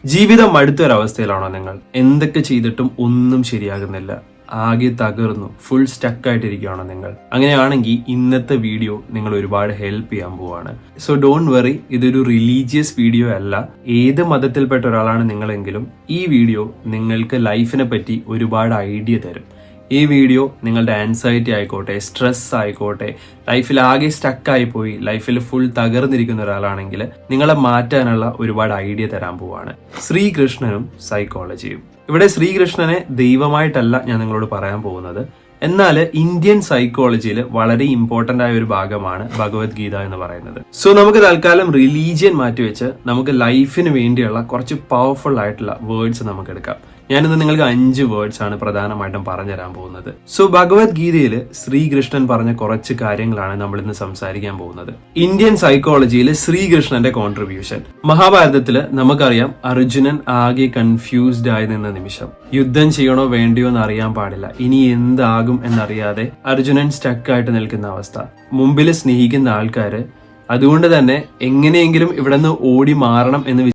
ജീവിതം മടുത്തൊരവസ്ഥയിലാണോ നിങ്ങൾ? എന്തൊക്കെ ചെയ്തിട്ടും ഒന്നും ശരിയാകുന്നില്ല, ആകെ തകർന്നു, ഫുൾ സ്റ്റക്കായിട്ടിരിക്കുകയാണോ നിങ്ങൾ? അങ്ങനെയാണെങ്കിൽ ഇന്നത്തെ വീഡിയോ നിങ്ങൾ ഒരുപാട് ഹെൽപ്പ് ചെയ്യാൻ പോവാണ്. സോ ഡോണ്ട് വെറി, ഇതൊരു റിലീജിയസ് വീഡിയോ അല്ല. ഏത് മതത്തിൽപ്പെട്ട ഒരാളാണ് നിങ്ങളെങ്കിലും ഈ വീഡിയോ നിങ്ങൾക്ക് ലൈഫിനെ പറ്റി ഒരുപാട് ഐഡിയ തരും. ഈ വീഡിയോ നിങ്ങളുടെ ആൻസൈറ്റി ആയിക്കോട്ടെ, സ്ട്രെസ് ആയിക്കോട്ടെ, ലൈഫിൽ ആകെ സ്റ്റക്കായി പോയി, ലൈഫിൽ ഫുൾ തകർന്നിരിക്കുന്ന ഒരാളാണെങ്കിൽ നിങ്ങളെ മാറ്റാനുള്ള ഒരുപാട് ഐഡിയ തരാൻ പോവാണ്. ശ്രീകൃഷ്ണനും സൈക്കോളജിയും. ഇവിടെ ശ്രീകൃഷ്ണനെ ദൈവമായിട്ടല്ല ഞാൻ നിങ്ങളോട് പറയാൻ പോകുന്നത്. എന്നാൽ ഇന്ത്യൻ സൈക്കോളജിയിൽ വളരെ ഇമ്പോർട്ടന്റ് ആയ ഒരു ഭാഗമാണ് ഭഗവത്ഗീത എന്ന് പറയുന്നത്. സോ നമുക്ക് തൽക്കാലം റിലീജിയൻ മാറ്റിവെച്ച് നമുക്ക് ലൈഫിന് വേണ്ടിയുള്ള കുറച്ച് പവർഫുൾ ആയിട്ടുള്ള വേർഡ്സ് നമുക്ക് എടുക്കാം. ഞാനിന്ന് നിങ്ങൾക്ക് 5 വേർഡ്സ് ആണ് പ്രധാനമായിട്ടും പറഞ്ഞുതരാൻ പോകുന്നത്. സോ ഭഗവത്ഗീതയിൽ ശ്രീകൃഷ്ണൻ പറഞ്ഞ കുറച്ച് കാര്യങ്ങളാണ് നമ്മൾ ഇന്ന് സംസാരിക്കാൻ പോകുന്നത്. ഇന്ത്യൻ സൈക്കോളജിയിൽ ശ്രീകൃഷ്ണന്റെ കോൺട്രിബ്യൂഷൻ. മഹാഭാരതത്തില് നമുക്കറിയാം, അർജുനൻ ആകെ കൺഫ്യൂസ്ഡ് ആയി നിന്ന നിമിഷം. യുദ്ധം ചെയ്യണോ വേണ്ടിയോ എന്ന് അറിയാൻ പാടില്ല, ഇനി എന്താകും എന്നറിയാതെ അർജുനൻ സ്റ്റക്കായിട്ട് നിൽക്കുന്ന അവസ്ഥ. മുമ്പിൽ സ്നേഹിക്കുന്ന ആൾക്കാര്, അതുകൊണ്ട് തന്നെ എങ്ങനെയെങ്കിലും ഇവിടെ നിന്ന് ഓടി മാറണം എന്ന്